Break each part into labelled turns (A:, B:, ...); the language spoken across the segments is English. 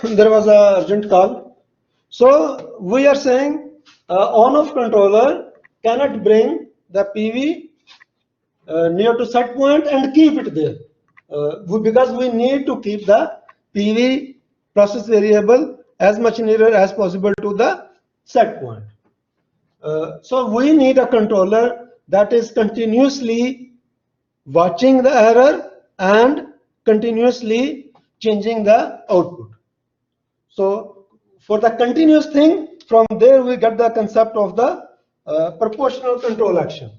A: there was a urgent call. So we are saying on-off controller cannot bring the PV near to set point and keep it there because we need to keep the PV process variable as much nearer as possible to the set point. So we need a controller that is continuously watching the error and continuously changing the output. So for the continuous thing, from there we get the concept of the proportional control action.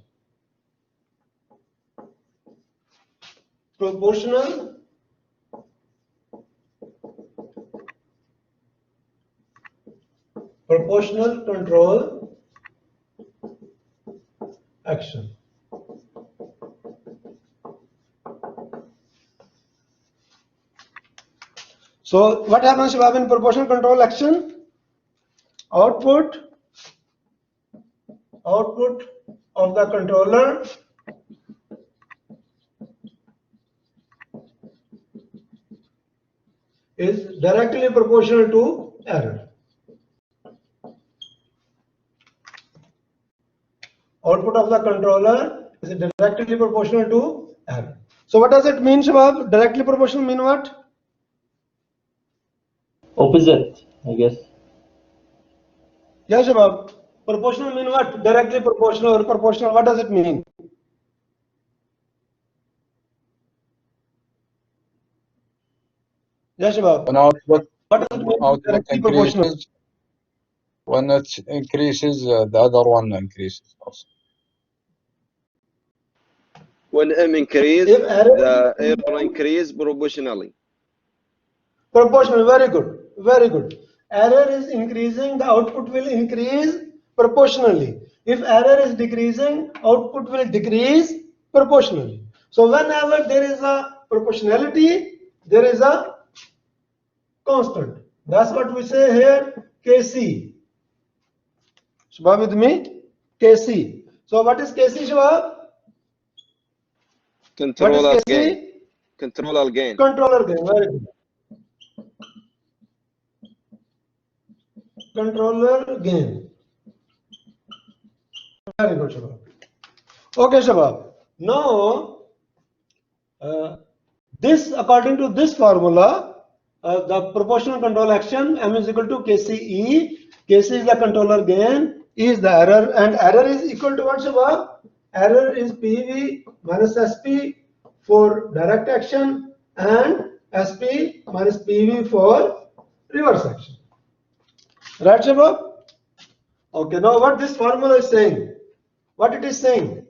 A: Proportional control action. So what happens in proportional control action? Output of the controller is directly proportional to error. Output of the controller is directly proportional to error. So what does it mean, Shabab? Directly proportional mean what?
B: Opposite, I guess.
A: Yeah, Shabab. Proportional mean what? Directly proportional or proportional. What does it mean? Yeah, Shabab.
C: When output,
A: What does it mean?
C: output
A: Directly proportional.
C: increases, when it increases, the other one increases also.
D: When M increase,
A: If error
D: the error increase proportionally.
A: Proportional, very good, very good. Error is increasing, the output will increase proportionally. If error is decreasing, output will decrease proportionally. So whenever there is a proportionality, there is a constant. That's what we say here, Kc. Shabab with me? Kc. So what is Kc, Shabab?
D: Controller gain. Controller gain.
A: Controller gain, very good. Controller gain. Very good, Shabab. Okay, Shabab. Now, this according to this formula, the proportional control action M is equal to KCE. KC is the controller gain, E is the error, and error is equal to what, Shabab? Error is PV minus SP for direct action and SP minus PV for reverse action. Right, Shabab? Okay, now what this formula is saying? What it is saying?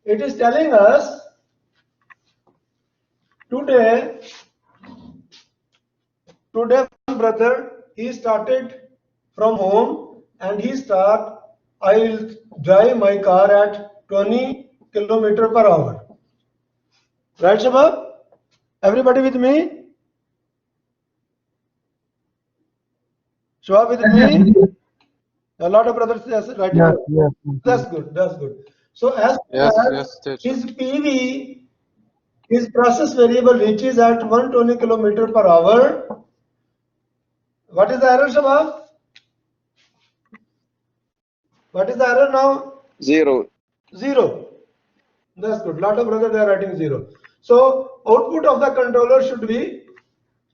A: It is telling us today one brother, he started from home and I will drive my car at 20 km per hour. Right, Shabab? Everybody with me? Shabab with me? A lot of brothers right?
E: Yes.
A: That's good. That's good. So as his PV, his process variable reaches at 120 km per hour. What is the error, Shabab? What is the error now?
D: 0.
A: 0. That's good. Lot of brothers they are writing 0. So output of the controller should be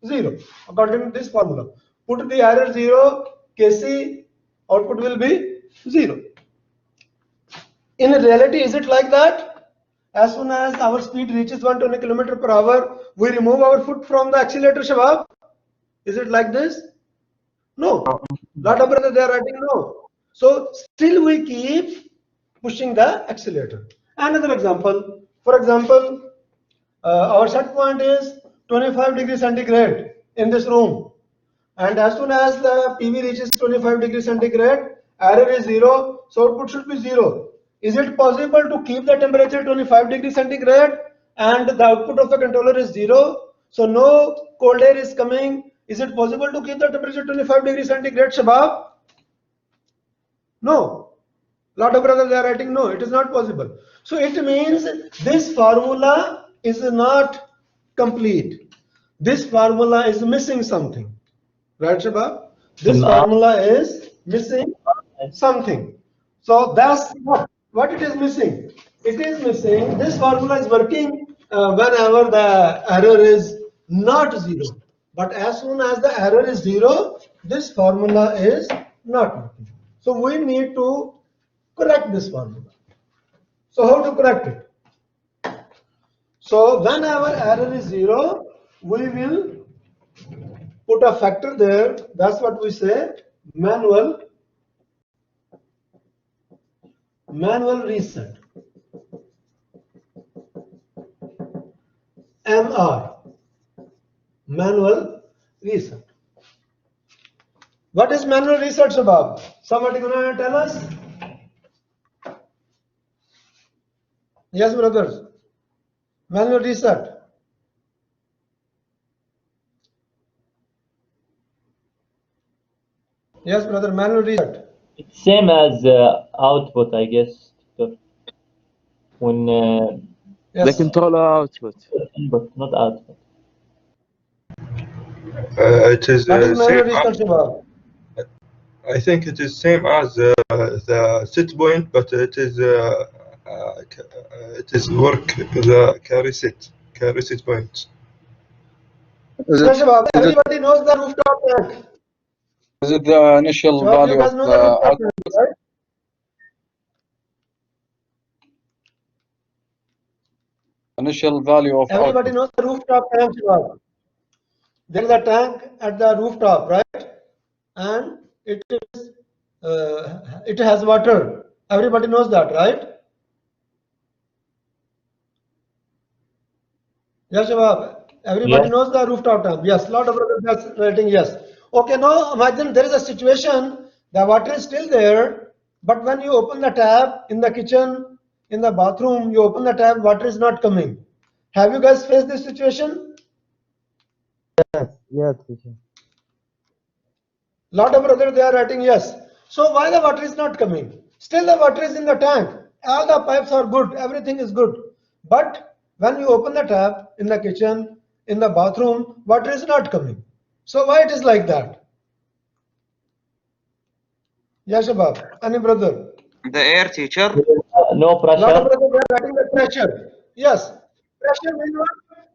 A: 0 according to this formula. Put the error 0, Kc, output will be 0. In reality, is it like that? As soon as our speed reaches 120 km per hour, we remove our foot from the accelerator, Shabab? Is it like this? No. Lot of brothers they are writing no. So still we keep pushing the accelerator. Another example. For example, our set point is 25 degrees centigrade in this room. And as soon as the PV reaches 25 degrees centigrade, error is 0, so output should be 0. Is it possible to keep the temperature 25 degrees centigrade and the output of the controller is 0? So no cold air is coming. Is it possible to keep the temperature 25 degrees centigrade, Shabab? No. Lot of brothers they are writing no, it is not possible. So it means this formula is not complete. this formula is missing something. Right, Shabab? This
B: Some
A: formula is missing something. So that's what it is missing. It is missing. This formula is working whenever the error is not zero. But as soon as the error is zero, this formula is not working. So we need to correct this formula. So how to correct it? So whenever error is zero, we will put a factor there. That's what we say, manual reset. MR, manual reset. What is manual reset, Shabab? Somebody gonna tell us? Yes, brothers. Manual reset. Yes, brother, manual reset.
B: It's same as output, I guess. When
A: Yes.
E: The controller output.
B: input, not output.
F: It is
A: What is manual
F: same.
A: reset, Shabab?
F: I think it is same as the set point, but it is work the carry set point.
A: Yes, Shabab, everybody knows the rooftop tank.
C: Is it the initial
A: Shabab, you
C: value
A: guys
C: of
A: know
C: the
A: the rooftop
C: output?
A: tank, right?
C: Initial value of
A: Everybody
C: output?
A: knows the rooftop tank, Shabab. There is a tank at the rooftop, right? And it has water. Everybody knows that, right? Yes, Shabab. Everybody
B: Yes.
A: knows the rooftop tank. Yes, lot of brothers are writing yes. Okay, now imagine there is a situation, the water is still there, but when you open the tap in the kitchen, in the bathroom, you open the tap, water is not coming. Have you guys faced this situation?
E: Yes, teacher.
A: Lot of brothers, they are writing yes. So why the water is not coming? Still the water is in the tank. All the pipes are good. Everything is good. But when you open the tap in the kitchen, in the bathroom, water is not coming. So why it is like that? Yes, Shabab. Any brother?
G: The air, teacher.
B: No
A: Lot of
B: pressure.
A: brothers, they are writing the pressure. Yes. Pressure means what?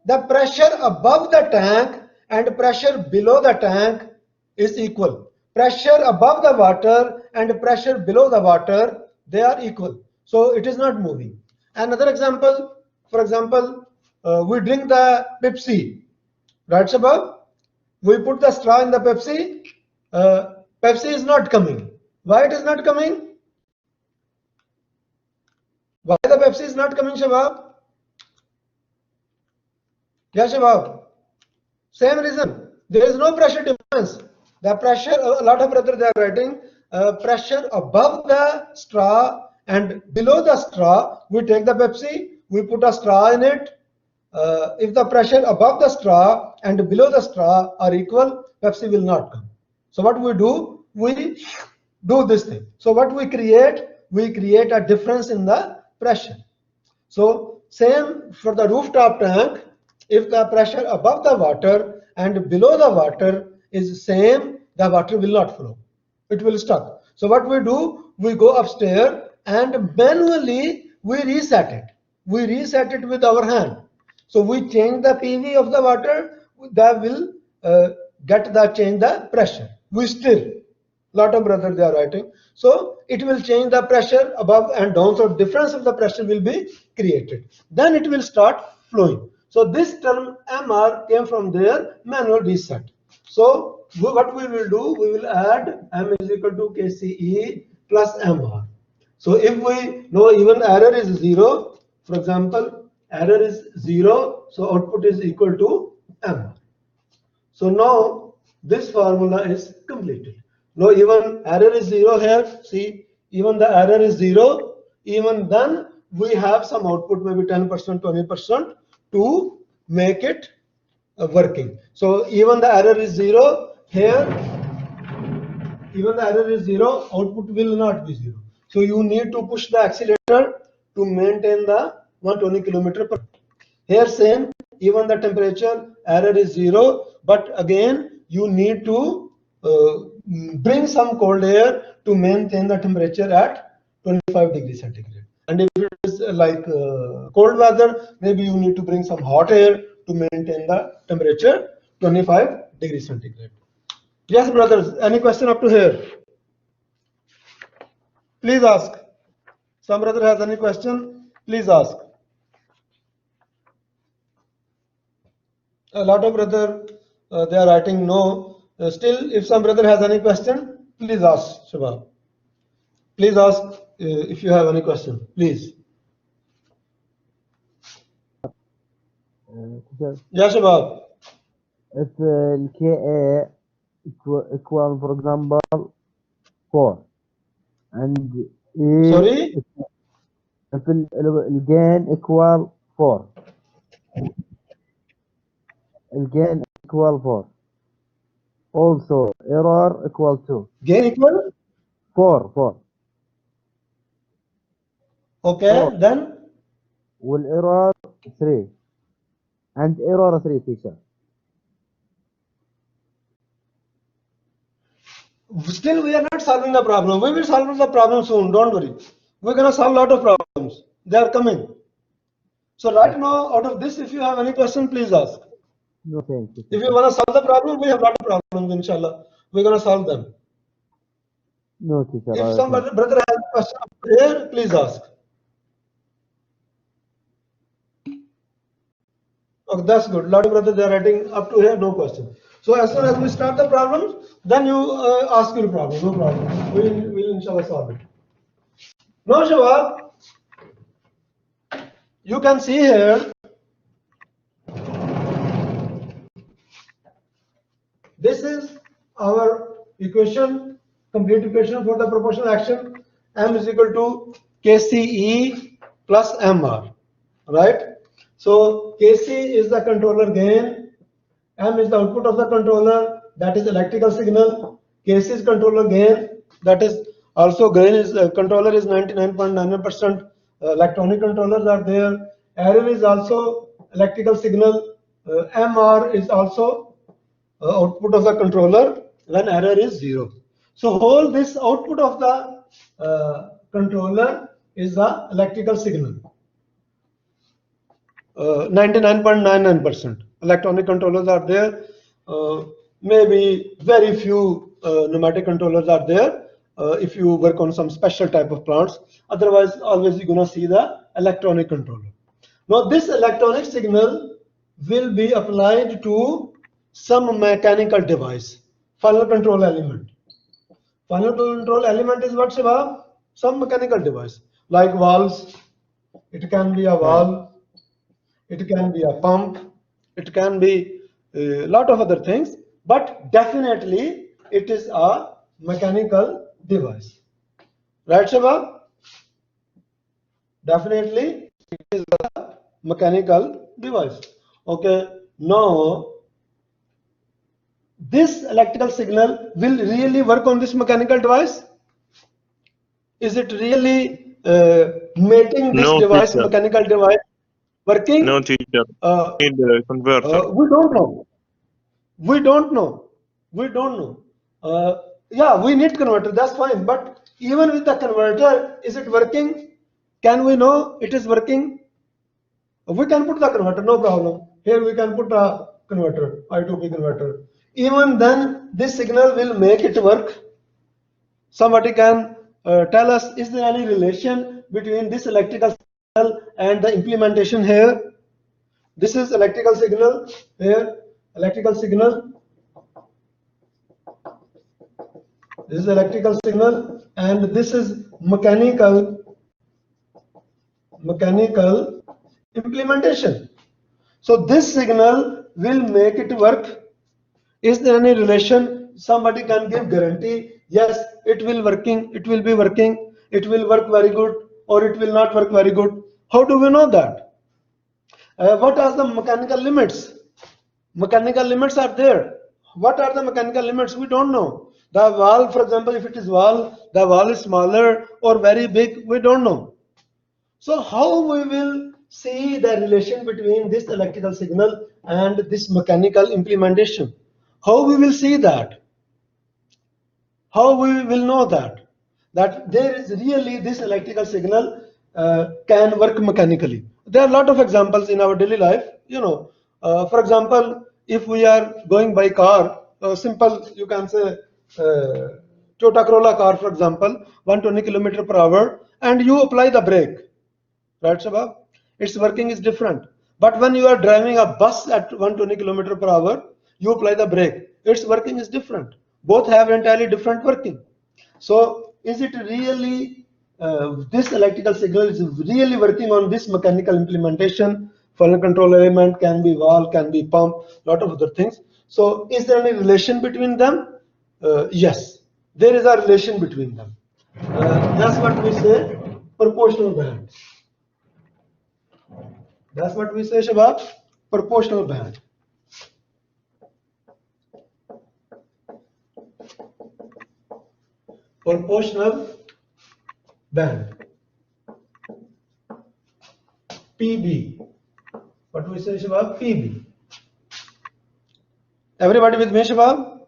A: The pressure above the tank and pressure below the tank is equal. Pressure above the water and pressure below the water, they are equal. So it is not moving. Another example, for example, we drink the Pepsi, right, Shabab? We put the straw in the Pepsi. Pepsi is not coming. Why it is not coming? Why the Pepsi is not coming, Shabab? Yes, Shabab. Same reason. There is no pressure difference. The pressure, a lot of brothers they are writing, pressure above the straw and below the straw, we take the Pepsi, we put a straw in it. If the pressure above the straw and below the straw are equal, Pepsi will not come. So what we do? We do this thing. So what we create? We create a difference in the pressure. So same for the rooftop tank. If the pressure above the water and below the water is same, the water will not flow. It will stuck. So what we do? We go upstairs and manually we reset it. We reset it with our hand. So we change the PV of the water. That will change the pressure. We still. Lot of brothers they are writing. So it will change the pressure above and down. So difference of the pressure will be created. Then it will start flowing. So this term MR came from their manual reset. So what we will do, we will add M is equal to KCE plus MR. So if we know even error is 0, for example, error is 0, so output is equal to MR. So now this formula is completed. Now even error is 0 here. See, even the error is 0. Even then we have some output, maybe 10%, 20% to make it working. So even the error is 0 here. Even the error is 0, output will not be 0. So you need to push the accelerator to maintain the 120 km per hour. Here same, even the temperature error is 0, but again you need to bring some cold air to maintain the temperature at 25 degrees centigrade. And if it is like cold weather, maybe you need to bring some hot air to maintain the temperature 25 degrees centigrade. Yes, brothers, any question up to here? Please ask. Some brother has any question? Please ask. A lot of brother they are writing no. Still, if some brother has any question, please ask, Shabab. Please ask if you have any question. Please. Yeah, Shabab.
E: If Ka equal, for example, 4, and E,
A: Sorry?
E: if gain equal 4, gain equal 4, also error equal 2.
A: Gain equal?
E: 4.
A: Okay,
E: 4.
A: then?
E: Will error 3, and error 3, teacher.
A: Still, we are not solving the problem. We will solve the problem soon. Don't worry. We're going to solve a lot of problems. They are coming. So right now, out of this, if you have any question, please ask.
E: No, thank you.
A: If you want to solve the problem, we have a lot of problems, inshallah. We're going to solve them.
E: No, teacher.
A: If some brother has a question here, please ask. Okay, that's good. A lot of brothers, they are writing up to here, no question. So as soon as we start the problem, then you ask your problem, no problem. We'll inshallah solve it. Now, Shabab, you can see here, this is our equation, complete equation for the proportional action. M is equal to KCE plus MR, right? So KC is the controller gain, M is the output of the controller, that is electrical signal. KC is controller gain, that is also gain is controller is 99.99%. Electronic controllers are there. Error is also electrical signal. MR is also output of the controller when error is 0. So whole this output of the controller is the electrical signal. 99.99%. Electronic controllers are there. Maybe very few pneumatic controllers are there if you work on some special type of plants. Otherwise, always you're gonna see the electronic controller. Now this electronic signal will be applied to some mechanical device, final control element. Final control element is what, Shabab? Some mechanical device like valves. It can be a valve. It can be a pump, it can be a lot of other things, but definitely it is a mechanical device. Right, Shabab? Definitely it is a mechanical device. Okay, now this electrical signal will really work on this mechanical device? Is it really making this device,
F: teacher.
A: mechanical device, working?
F: No, teacher. Need a converter.
A: We don't know. We don't know. We don't know. Yeah, we need converter. That's fine. But even with the converter, is it working? Can we know it is working? We can put the converter, no problem. Here we can put a converter, I2P converter. Even then, this signal will make it work. Somebody can tell us, is there any relation between this electrical signal and the implementation here? This is electrical signal here, electrical signal. This is electrical signal, and this is mechanical implementation. So this signal will make it work. Is there any relation? Somebody can give guarantee, yes, it will working, it will be working, it will work very good, or it will not work very good. How do we know that? What are the mechanical limits? Mechanical limits are there. What are the mechanical limits? We don't know. The valve, for example, if it is valve, the valve is smaller or very big, we don't know. So how we will see the relation between this electrical signal and this mechanical implementation. How we will see that? How we will know that? That there is really this electrical signal can work mechanically. There are a lot of examples in our daily life. You know, for example, if we are going by car, simple, you can say Toyota Corolla car, for example, 120 km/h, and you apply the brake, right, Shabab? Its working is different. But when you are driving a bus at 120 km/h, you apply the brake. Its working is different. Both have entirely different working. So, is it really this electrical signal is really working on this mechanical implementation? Funnel control element can be valve, can be pump, lot of other things. So, is there any relation between them? Yes, there is a relation between them. That's what we say proportional band. That's what we say, Shabab, proportional band. Proportional band. PB. What do we say, Shabab? PB. Everybody with me, Shabab?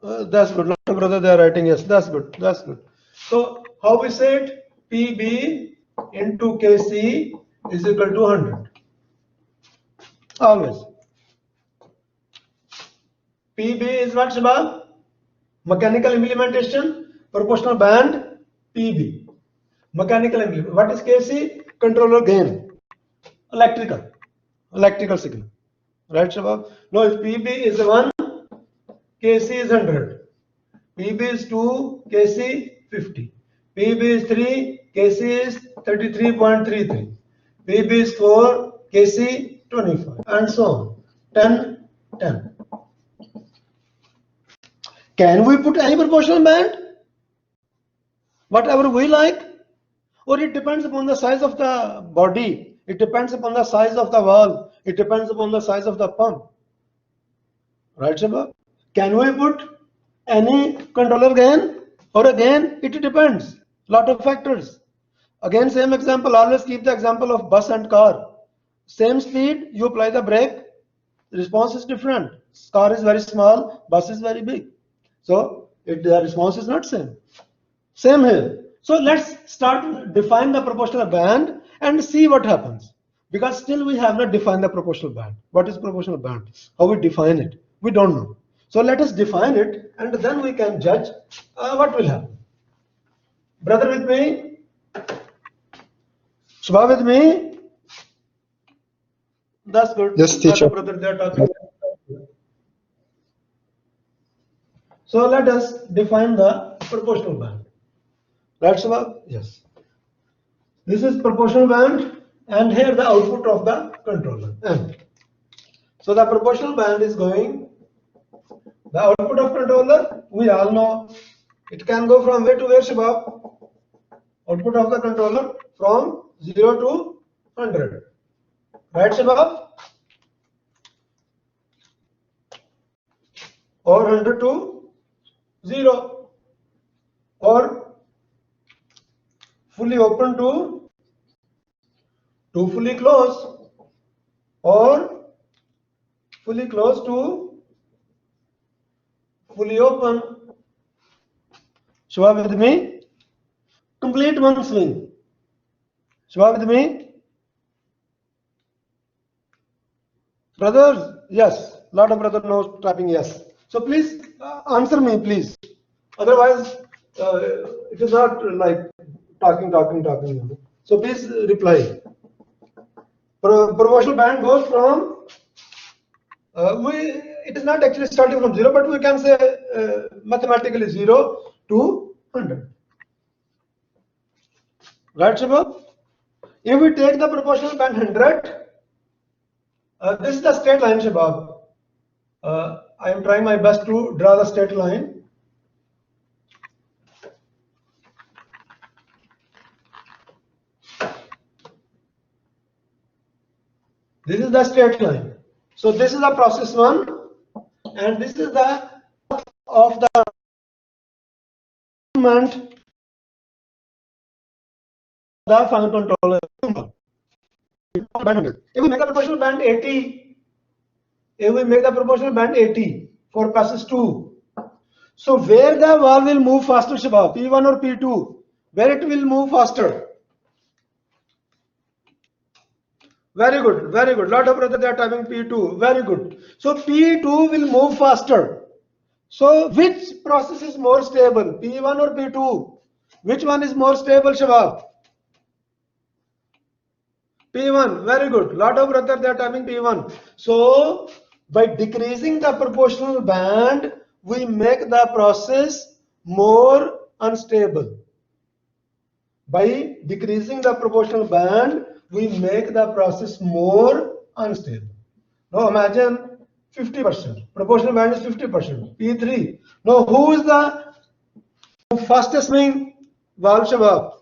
A: That's good. Lot of brother, they are writing yes. That's good. That's good. So how we say it? PB into KC is equal to 100. Always. PB is what, Shabab? Mechanical implementation, proportional band, PB. Mechanical implementation. What is KC? Controller gain. Electrical signal. Right, Shabab? Now if PB is 1, KC is 100. PB is 2, KC 50. PB is 3, KC is 33.33. PB is 4, KC 25, and so on. 10, 10. Can we put any proportional band? Whatever we like? Or it depends upon the size of the body. It depends upon the size of the valve. It depends upon the size of the pump. Right, Shabab? Can we put any controller gain? Or again, it depends. Lot of factors. Again, same example. Always keep the example of bus and car. Same speed, you apply the brake. The response is different. Car is very small, bus is very big. So the response is not same. Same here. So let's start define the proportional band and see what happens. Because still we have not defined the proportional band. What is proportional band? How we define it? We don't know. So let us define it and then we can judge what will happen. Brother with me? Shubha with me? That's good.
F: Yes, teacher.
A: Brother, they are talking. So let us define the proportional band. Right, Shubha? Yes. This is proportional band and here the output of the controller. M. So the proportional band is going, the output of controller, we all know, it can go from where to where, Shubha? Output of the controller from 0 to 100. Right, Shabab? Or 100 to 0. Or fully open to fully closed. Or fully closed to fully open. Shabab with me? Complete one swing. Shabab with me? Brothers, yes. Lot of brothers know typing yes. So please answer me, please. Otherwise, it is not like talking. So please reply. Proportional band goes from, it is not actually starting from 0, but we can say mathematically 0 to 100. Right, Shabab? If we take the proportional band 100, this is the straight line, Shabab. I am trying my best to draw the straight line. This is the straight line. So this is the process 1, and this is the of the movement the final controller. If we make the proportional band 80, for passes 2, so where the valve will move faster, Shabab? P1 or P2? Where it will move faster? Very good, very good. Lot of brothers are typing P2. Very good. So P2 will move faster. So which process is more stable, P1 or P2? Which one is more stable, Shabab? P1. Very good. Lot of brothers they are typing P1. So by decreasing the proportional band, we make the process more unstable. By decreasing the proportional band, we make the process more unstable. Now imagine 50%. Proportional band is 50%. P3. Now who is the fastest moving valve, Shabab?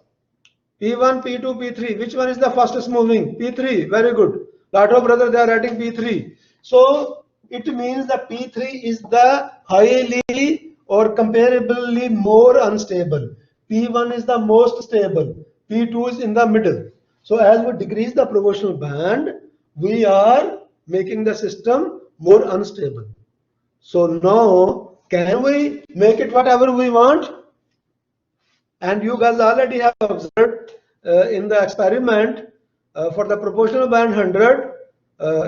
A: P1, P2, P3. Which one is the fastest moving? P3. Very good. Lot of brothers they are writing P3. So it means that P3 is the highly or comparably more unstable. P1 is the most stable. P2 is in the middle. So as we decrease the proportional band, we are making the system more unstable. So now, can we make it whatever we want? And you guys already have observed in the experiment for the proportional band 100,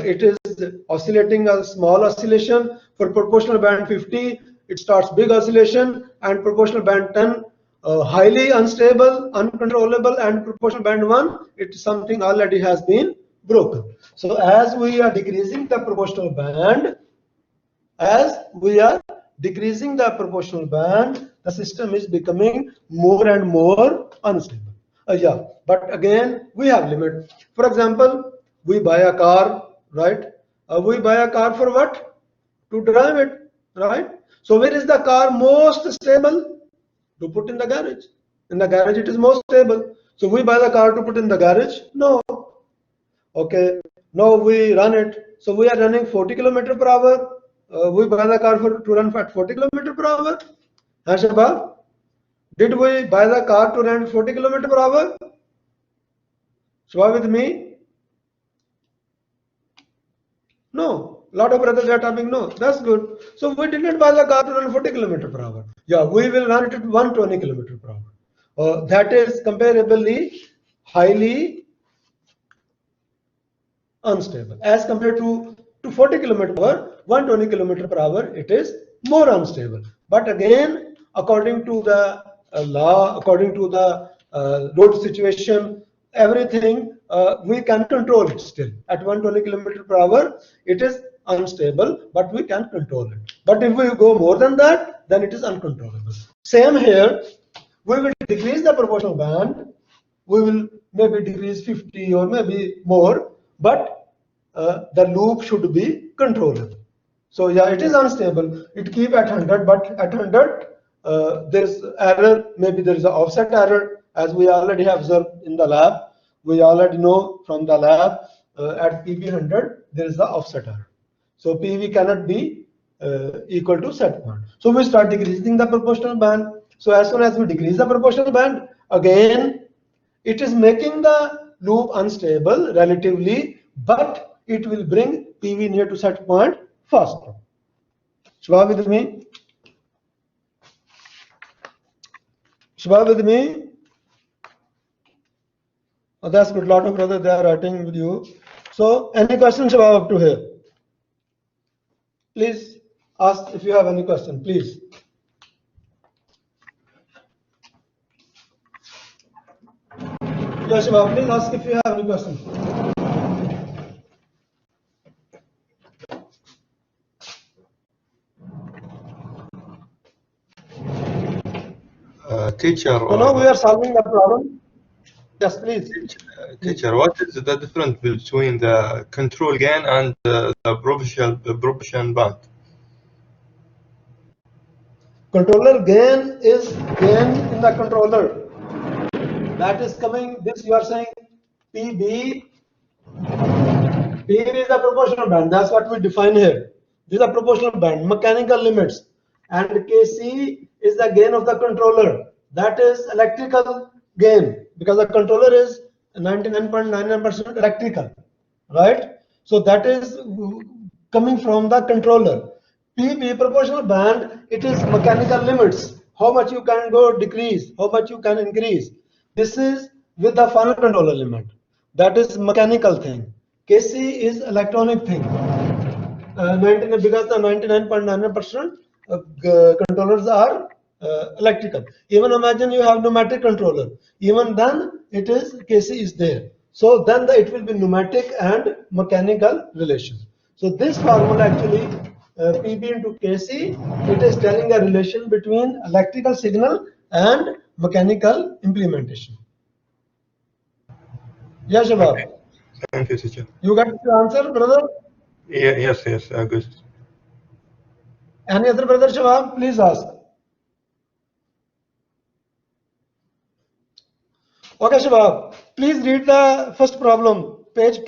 A: it is oscillating a small oscillation. For proportional band 50, it starts big oscillation, and proportional band 10, highly unstable, uncontrollable, and proportional band 1, it is something already has been broken. So as we are decreasing the proportional band, the system is becoming more and more unstable. Yeah, but again, we have limit. For example, we buy a car, right? We buy a car for what? To drive it, right? So where is the car most stable? To put in the garage. In the garage, it is most stable. So we buy the car to put in the garage? No. Okay. Now we run it. So we are running 40 km per hour. We buy the car to run at 40 km per hour. Huh, Shabab? Did we buy the car to run 40 km per hour? Shabab with me? No. Lot of brothers are typing no. That's good. So we did not buy the car to run 40 km per hour. Yeah, we will run it at 120 km per hour. That is comparably highly unstable. As compared to 40 km per hour, 120 km per hour, it is more unstable. But again, according to the law, according to the road situation, everything, we can control it still. At 120 km per hour, it is unstable, but we can control it. But if we go more than that, then it is uncontrollable. Same here, we will decrease the proportional band. We will maybe decrease 50 or maybe more, but the loop should be controllable. So yeah, it is unstable. It keep at 100, but at 100, there is error. Maybe there is an offset error, as we already have observed in the lab. We already know from the lab at PV 100 there is the offset error. So PV cannot be equal to set point. So we start decreasing the proportional band. So as soon as we decrease the proportional band, again it is making the loop unstable relatively, but it will bring PV near to set point faster. Shabab with me? Shabab with me? Oh, that's good. Lot of brothers they are writing with you. So any questions Shabab up to here? Please ask if you have any question, please. Yes, Shabab, please ask if you have any question.
F: Teacher,
A: So now we are solving the problem. Yes, please.
F: teacher, what is the difference between the control gain and the proportional band?
A: Controller gain is gain in the controller. That is coming, this you are saying PB. PB is the proportional band. That's what we define here. This is a proportional band, mechanical limits. And KC is the gain of the controller. That is electrical gain because the controller is 99.99% electrical, right? So that is coming from the controller. PB proportional band, it is mechanical limits. How much you can go decrease, how much you can increase. This is with the final control element. That is mechanical thing. KC is electronic thing. 99 because the 99.99% controllers are electrical. Even imagine you have pneumatic controller. Even then, it is KC is there. So then it will be pneumatic and mechanical relation. So this formula actually PB into KC, it is telling a relation between electrical signal and mechanical implementation. Yes, Shabab.
F: Thank you, teacher.
A: You got the answer, brother?
F: Yeah, yes, good.
A: Any other brother, Shabab? Please ask. Okay, Shabab. Please read the first problem, page 2.